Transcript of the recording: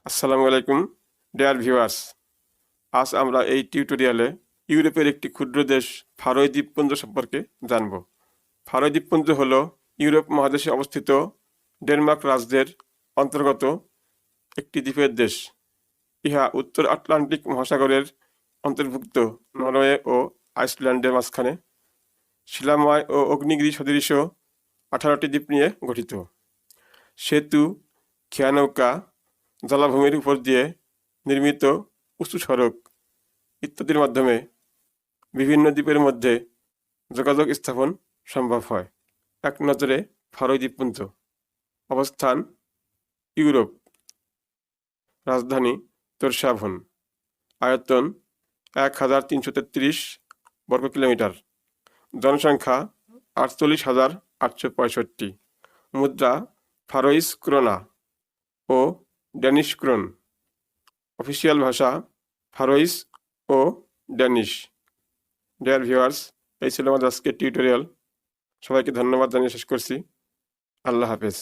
আসসালামু আলাইকুম dear viewers. আজ আমরা এই টিউটোরিয়ালে ইউরোপের একটি ক্ষুদ্র দেশ ফারোই দ্বীপপুঞ্জ সম্পর্কে জানব। ফারোই দ্বীপপুঞ্জ হল ইউরোপ মহাদেশে অবস্থিত ডেনমার্ক রাজ্যের অন্তর্গত একটি দ্বীপের দেশ। ইহা উত্তর আটলান্টিক মহাসাগরের অন্তর্ভুক্ত নরওয়ে ও আইসল্যান্ডের মাঝখানে শিলাময় ও অগ্নিগিরি সদৃশ 18টি দ্বীপ নিয়ে গঠিত। সেতু, খেয়ানৌকা, জলাভূমির উপর দিয়ে নির্মিত উঁচু সড়ক ইত্যাদির মাধ্যমে বিভিন্ন দ্বীপের মধ্যে যোগাযোগ স্থাপন সম্ভব হয়। এক নজরে ফারোই দ্বীপপুঞ্জ। অবস্থান ইউরোপ। রাজধানী তোরশাভন। আয়তন 1333 বর্গ কিলোমিটার। জনসংখ্যা 48,865। মুদ্রা ফারোইস ক্রোনা ও ড্যানিশ ক্রোন। অফিসিয়াল ভাষা ফারোইস ও ড্যানিশ। ডিয়ার ভিউয়ার্স, এই ছিল আমাদের আজকের টিউটোরিয়াল। সবাইকে ধন্যবাদ জানিয়ে শেষ করছি। আল্লাহ হাফেজ।